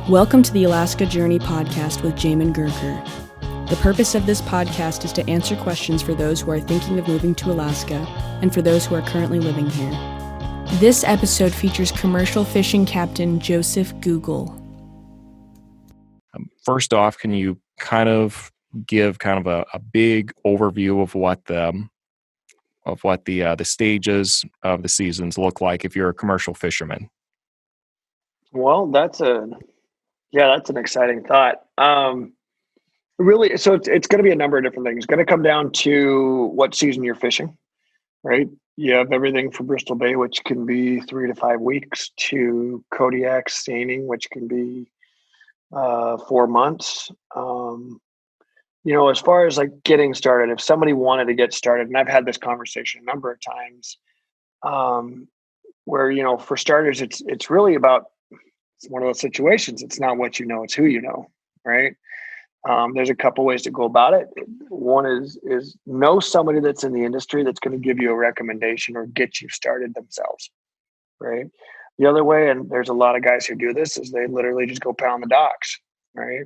Welcome to the Alaskan Journey podcast with Jamin Goecker. The purpose of this podcast is to answer questions for those who are thinking of moving to Alaska and for those who are currently living here. This episode features commercial fishing captain Joseph Gugel. First off, can you kind of give a big overview of what the stages of the seasons look like if you're a commercial fisherman? Well, that's an exciting thought. Really, so it's going to be a number of different things. It's going to come down to what season you're fishing, right? You have everything from Bristol Bay, which can be 3 to 5 weeks, to Kodiak staining, which can be 4 months. As far as like getting started, if somebody wanted to get started, and I've had this conversation a number of times, where for starters, it's really about, it's one of those situations. It's not what you know, it's who you know, right? There's a couple ways to go about it. One is know somebody that's in the industry that's going to give you a recommendation or get you started themselves, right? The other way, and there's a lot of guys who do this, is they literally just go pound the docks, right?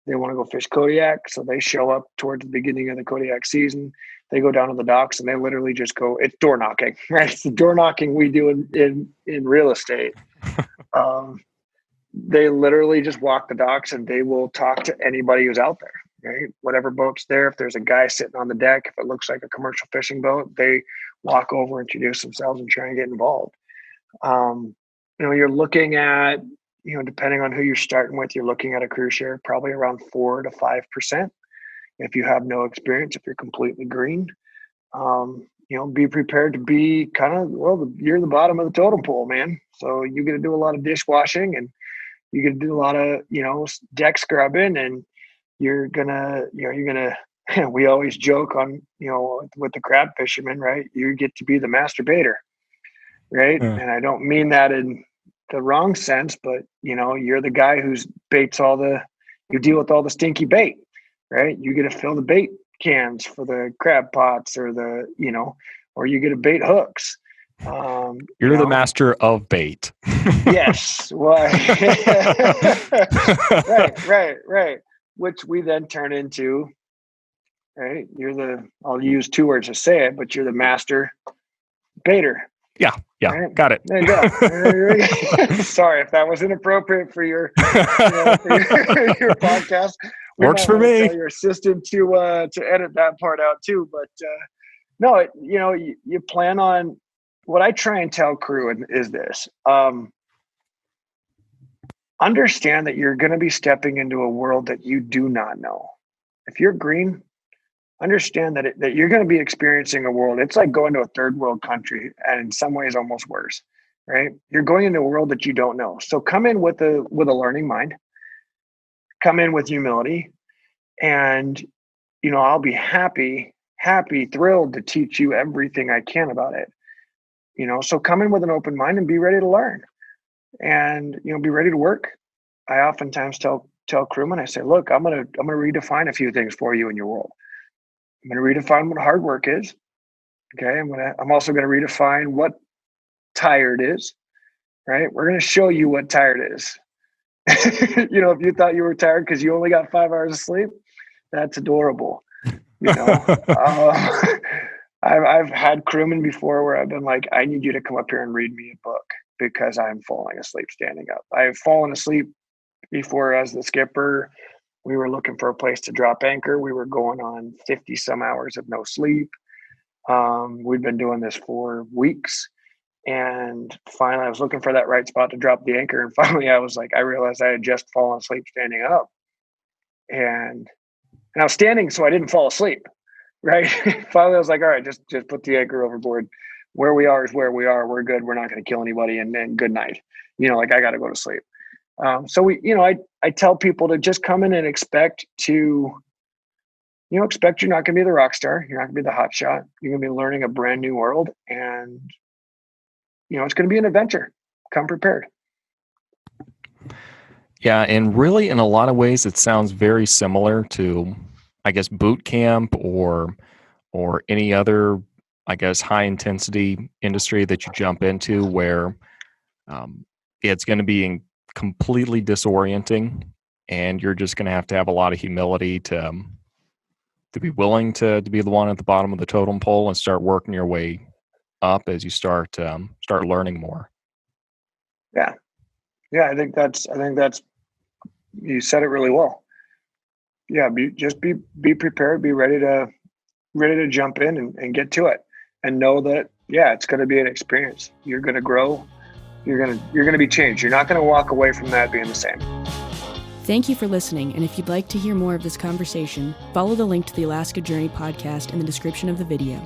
They want to go fish Kodiak, so they show up towards the beginning of the Kodiak season. They go down to the docks and they literally just go, it's door knocking, right? It's the door knocking we do in real estate. They literally just walk the docks and they will talk to anybody who's out there, right? Whatever boat's there. If there's a guy sitting on the deck, if it looks like a commercial fishing boat, they walk over, introduce themselves, and try and get involved. You're looking at, depending on who you're starting with, you're looking at a cruise share, probably around 4 to 5%. If you have no experience, if you're completely green, be prepared to be you're the bottom of the totem pole, man. So you're going to do a lot of dishwashing and you're going to do a lot of, deck scrubbing, and you're going to, we always joke on, with the crab fishermen, right? You get to be the masturbator, right? Yeah. And I don't mean that in the wrong sense, but you're the guy who's you deal with all the stinky bait, right? You get to fill the bait cans for the crab pots, or or you get to bait hooks. You're the master of bait. Yes. Well, right. Which we then turn into, right? I'll use 2 words to say it, but you're the master baiter. Yeah. Right? Got it. There you go. Sorry if that was inappropriate for your podcast. Works for me. Tell your assistant to edit that part out too. But no, you plan on. What I try and tell crew is this: understand that you're going to be stepping into a world that you do not know. If you're green, understand that you're going to be experiencing a world. It's like going to a third world country, and in some ways almost worse, right? You're going into a world that you don't know. So come in with a learning mind, come in with humility, and, I'll be happy, thrilled to teach you everything I can about it. So come in with an open mind and be ready to learn, and, be ready to work. I oftentimes tell crewmen, I say, look, I'm going to redefine a few things for you in your world. I'm going to redefine what hard work is. Okay. I'm also going to redefine what tired is, right? We're going to show you what tired is. If you thought you were tired because you only got 5 hours of sleep, that's adorable. I've had crewmen before where I've been like, I need you to come up here and read me a book because I'm falling asleep standing up. I've fallen asleep before as the skipper. We were looking for a place to drop anchor. We were going on 50 some hours of no sleep. We'd been doing this for weeks. And finally I was looking for that right spot to drop the anchor. And finally I realized I had just fallen asleep standing up, and I was standing, so I didn't fall asleep. Right. Finally, I was like, all right, just put the anchor overboard. Where we are is where we are. We're good. We're not going to kill anybody. And then good night. I got to go to sleep. So I tell people to just come in and expect you're not going to be the rock star. You're not going to be the hot shot. You're going to be learning a brand new world, and, it's going to be an adventure. Come prepared. Yeah. And really, in a lot of ways, it sounds very similar to, I guess, boot camp or any other, I guess, high intensity industry that you jump into, where it's going to be completely disorienting, and you're just going to have a lot of humility to be willing to be the one at the bottom of the totem pole and start working your way up as you start learning more. Yeah. I think that's you said it really well. Yeah, be prepared, be ready to jump in and get to it, and know that it's going to be an experience. You're going to grow. You're going to be changed. You're not going to walk away from that being the same. Thank you for listening, and if you'd like to hear more of this conversation, follow the link to the Alaska Journey podcast in the description of the video.